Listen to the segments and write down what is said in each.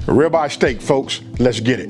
Ribeye steak, folks. Let's get it.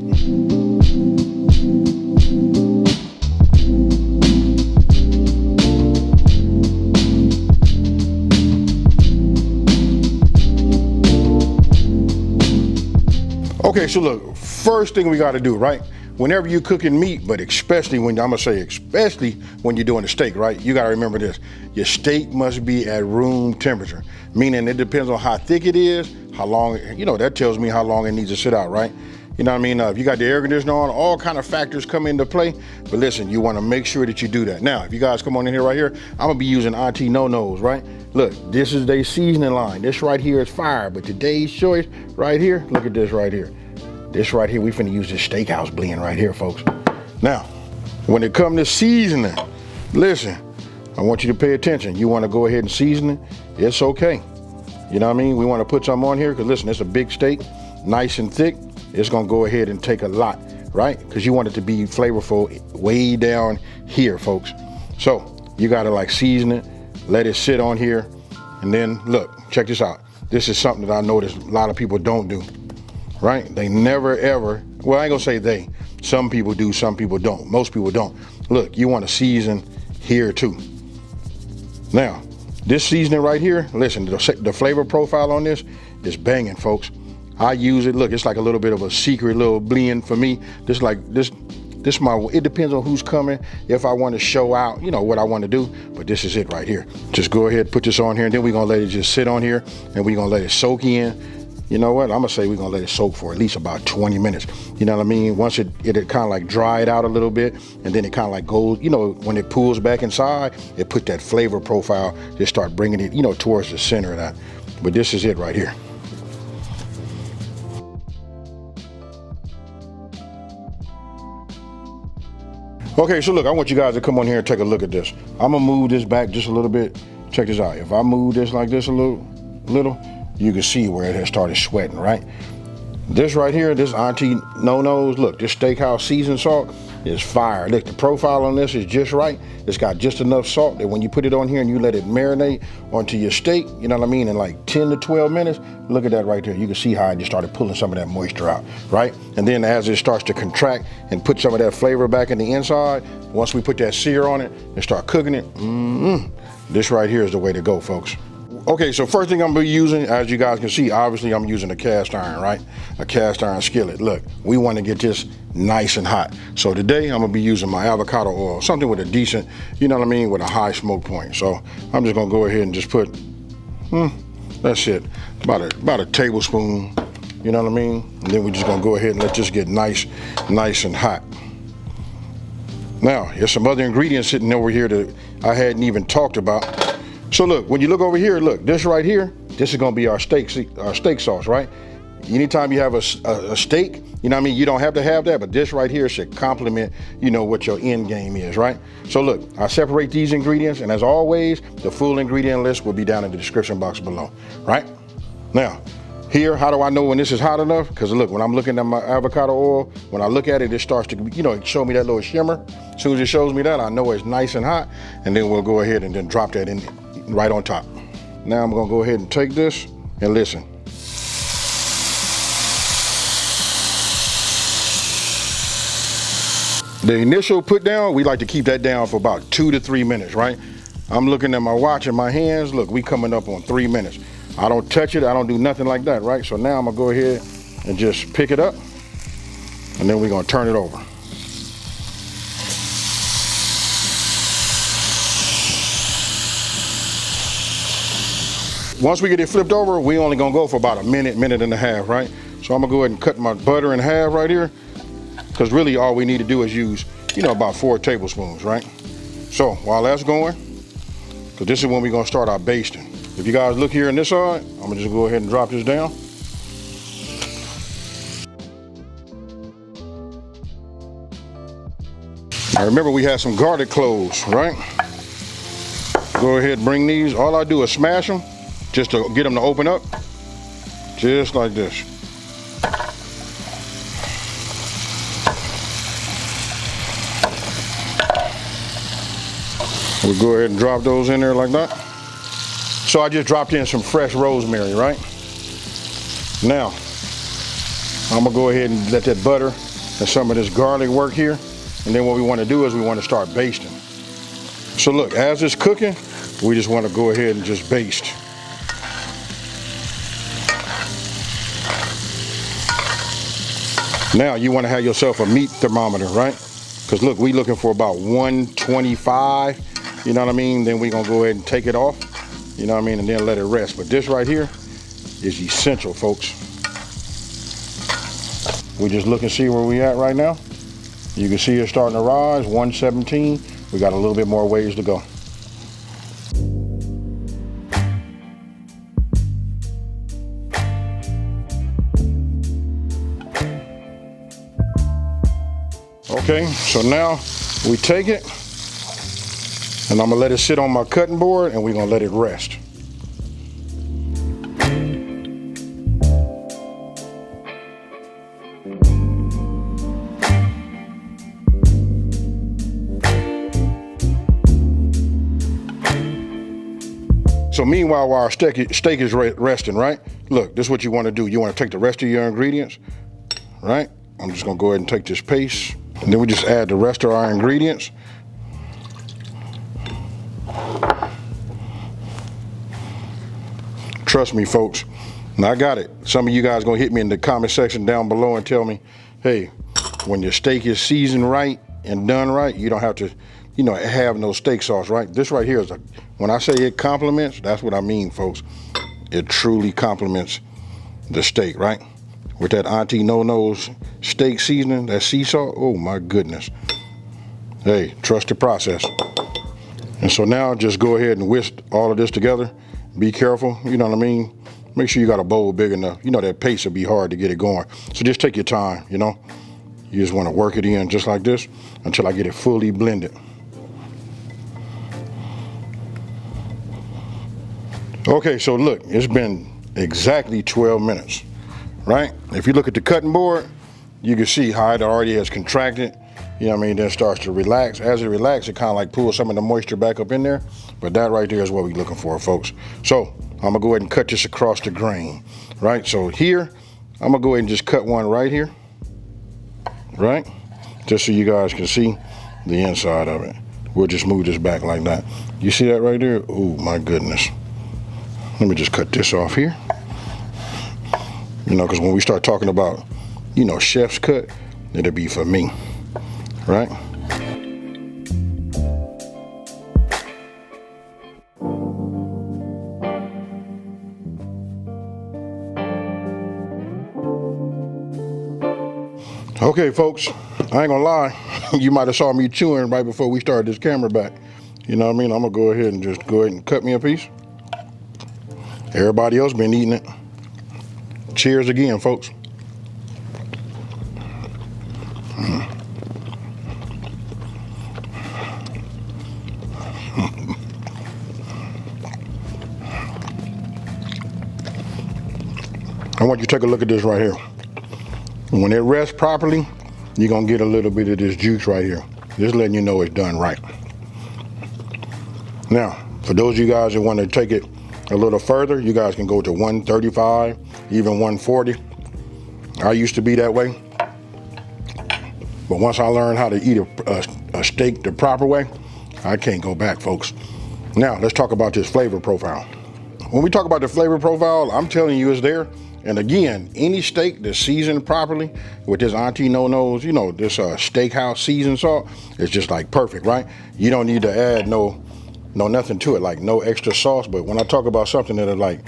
Okay, so look, first thing we got to do, right? Whenever you're cooking meat, but especially when, I'm gonna say especially when you're doing a steak, right? You gotta remember this. Your steak must be at room temperature, meaning it depends on how thick it is, how long, that tells me how long it needs to sit out, right? You know what I mean? If you got the air conditioner on, all kind of factors come into play. But listen, you wanna make sure that you do that. Now, if you guys come on in here right here, I'm gonna be using Auntie No-No's, right? Look, this is their seasoning line. This right here is fire, but today's choice right here, look at this right here. This right here, we finna use this steakhouse blend right here, folks. Now, when it comes to seasoning, listen, I want you to pay attention. You wanna go ahead and season it, it's okay. You know what I mean? We wanna put something on here, because listen, it's a big steak, nice and thick. It's gonna go ahead and take a lot, right? Because you want it to be flavorful way down here, folks. So, you gotta like season it, let it sit on here, and then look, check this out. This is something that I noticed a lot of people don't do. Right? They never ever, well, I ain't gonna say they. Some people do, some people don't. Most people don't. Look, you want to season here too. Now, this seasoning right here, listen, the flavor profile on this is banging, folks. I use it, look, it's like a little bit of a secret little blend for me. It depends on who's coming, if I want to show out, what I want to do, but this is it right here. Just go ahead, put this on here, and then we're gonna let it just sit on here, and we're gonna let it soak in. You know what? I'm gonna say we're gonna let it soak for at least about 20 minutes. You know what I mean? Once it kind of like dried out a little bit, and then it kind of like goes, when it pulls back inside, it put that flavor profile, just start bringing it, towards the center of that. But this is it right here. Okay, so look, I want you guys to come on here and take a look at this. I'm gonna move this back just a little bit. Check this out. If I move this like this a little, you can see where it has started sweating, right? This right here, this Auntie No-No's, look, this steakhouse seasoned salt is fire. Look, the profile on this is just right. It's got just enough salt that when you put it on here and you let it marinate onto your steak, you know what I mean, in like 10 to 12 minutes, look at that right there. You can see how it just started pulling some of that moisture out, right? And then as it starts to contract and put some of that flavor back in the inside, once we put that sear on it and start cooking it, this right here is the way to go, folks. Okay, so first thing I'm gonna be using, as you guys can see, obviously I'm using a cast iron, right? A cast iron skillet. Look, we wanna get this nice and hot. So today I'm gonna be using my avocado oil, something with a decent, with a high smoke point. So I'm just gonna go ahead and just put, that's it, about a tablespoon, you know what I mean? And then we're just gonna go ahead and let this get nice and hot. Now, there's some other ingredients sitting over here that I hadn't even talked about. So look, when you look over here, look, this right here, this is gonna be our steak sauce, right? Anytime you have a steak, you know what I mean, you don't have to have that, but this right here should complement, what your end game is, right? So look, I separate these ingredients, and as always, the full ingredient list will be down in the description box below, right? Now, here, how do I know when this is hot enough? Because look, when I'm looking at my avocado oil, when I look at it, it starts to, show me that little shimmer. As soon as it shows me that, I know it's nice and hot, and then we'll go ahead and then drop that in right on top. Now I'm gonna go ahead and take this and listen. The initial put down, we like to keep that down for about 2 to 3 minutes, right? I'm looking at my watch and my hands, look, we coming up on 3 minutes. I don't touch it, I don't do nothing like that, right? So now I'm gonna go ahead and just pick it up, and then we're gonna turn it over. Once we get it flipped over, we only gonna go for about a minute and a half, right? So I'm gonna go ahead and cut my butter in half right here, because really all we need to do is use, about 4 tablespoons, right? So while that's going, because this is when we're gonna start our basting. If you guys look here on this side, I'm gonna just go ahead and drop this down. Now remember, we have some garlic cloves, right? Go ahead and bring these. All I do is smash them, just to get them to open up, just like this. We'll go ahead and drop those in there like that. So I just dropped in some fresh rosemary, right? Now, I'm gonna go ahead and let that butter and some of this garlic work here. And then what we want to do is we want to start basting. So look, as it's cooking, we just want to go ahead and just baste. Now you want to have yourself a meat thermometer, right? Because look, we looking for about 125, you know what I mean? Then we're gonna go ahead and take it off, you know what I mean? And then let it rest. But this right here is essential, folks. We just look and see where we at right now. You can see it's starting to rise, 117. We got a little bit more ways to go. Okay, so now we take it and I'm gonna let it sit on my cutting board and we're gonna let it rest. So meanwhile, while our steak is resting, right? Look, this is what you want to do. You want to take the rest of your ingredients, right? I'm just gonna go ahead and take this paste, and then we just add the rest of our ingredients. Trust me, folks. Now I got it. Some of you guys gonna hit me in the comment section down below and tell me, hey, when your steak is seasoned right and done right, you don't have to, you know, have no steak sauce, right? This right here is when I say it complements, that's what I mean, folks. It truly complements the steak, right? With that Auntie No-No's steak seasoning, that sea salt, oh my goodness. Hey, trust the process. And so now just go ahead and whisk all of this together. Be careful, you know what I mean? Make sure you got a bowl big enough. You know that paste will be hard to get it going. So just take your time, you know? You just want to work it in just like this until I get it fully blended. Okay, so look, it's been exactly 12 minutes, right? If you look at the cutting board, you can see how it already has contracted, you know what I mean? Then it starts to relax. As it relaxes, it kind of like pulls some of the moisture back up in there, but that right there is what we're looking for, folks. So I'm gonna go ahead and cut this across the grain, right? So here, I'm gonna go ahead and just cut one right here, right? Just so you guys can see the inside of it. We'll just move this back like that. You see that right there? Oh my goodness. Let me just cut this off here. You know, because when we start talking about, you know, chef's cut, it'll be for me, right? Okay, folks, I ain't gonna lie. You might have saw me chewing right before we started this camera back. You know what I mean? I'm gonna go ahead and just go ahead and cut me a piece. Everybody else been eating it. Cheers again, folks. I want you to take a look at this right here. When it rests properly, you're gonna get a little bit of this juice right here. Just letting you know it's done right. Now, for those of you guys that want to take it a little further, you guys can go to 135, even 140. I used to be that way. But once I learned how to eat a steak the proper way, I can't go back, folks. Now, let's talk about this flavor profile. When we talk about the flavor profile, I'm telling you it's there. And again, any steak that's seasoned properly with this Auntie No-No's, you know, this steakhouse seasoned salt, it's just like perfect, right? You don't need to add no nothing to it, like no extra sauce. But when I talk about something that'll like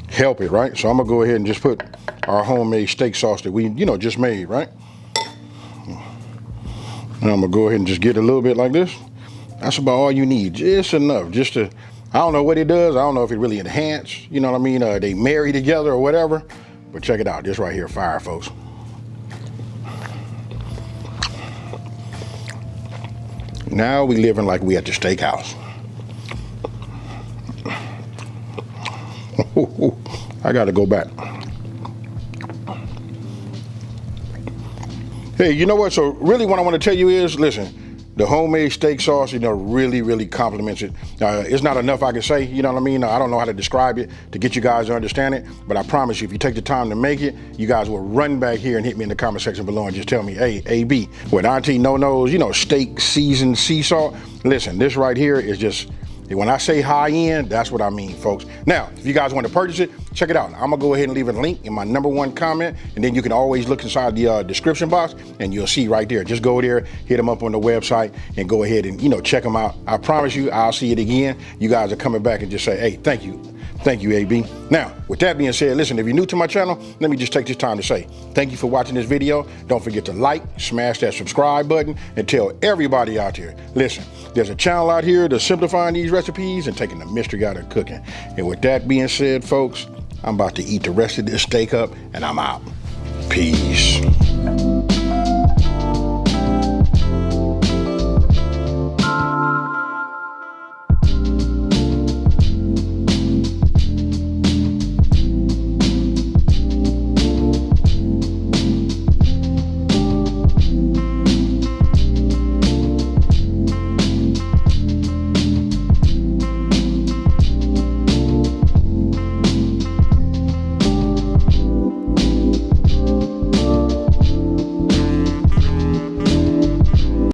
help it, right? So I'm gonna go ahead and just put our homemade steak sauce that we, you know, just made, right? And I'm gonna go ahead and just get a little bit like this. That's about all you need, just enough, just to, I don't know what it does. I don't know if it really enhances, you know what I mean? They marry together or whatever, but check it out, this right here, fire, folks. Now we living like we at the steakhouse. I gotta go back. Hey, you know what? So really what I want to tell you is, listen, The homemade steak sauce, really complements it. It's not enough I can say, you know what I mean? I don't know how to describe it to get you guys to understand it, but I promise you, if you take the time to make it, you guys will run back here and hit me in the comment section below and just tell me, hey, AB, with Auntie No-No's, steak seasoned sea salt. Listen, this right here is just, when I say high end, that's what I mean, folks. Now, if you guys want to purchase it, check it out. I'm gonna go ahead and leave a link in my #1 comment, and then you can always look inside the description box and you'll see right there. Just go there, hit them up on the website, and go ahead and check them out. I promise you, I'll see it again. You guys are coming back and just say, hey, thank you. Thank you, AB. Now, with that being said, listen, if you're new to my channel, let me just take this time to say thank you for watching this video. Don't forget to like, smash that subscribe button, and tell everybody out there, listen, there's a channel out here that's simplifying these recipes and taking the mystery out of cooking. And with that being said, folks, I'm about to eat the rest of this steak up, and I'm out. Peace.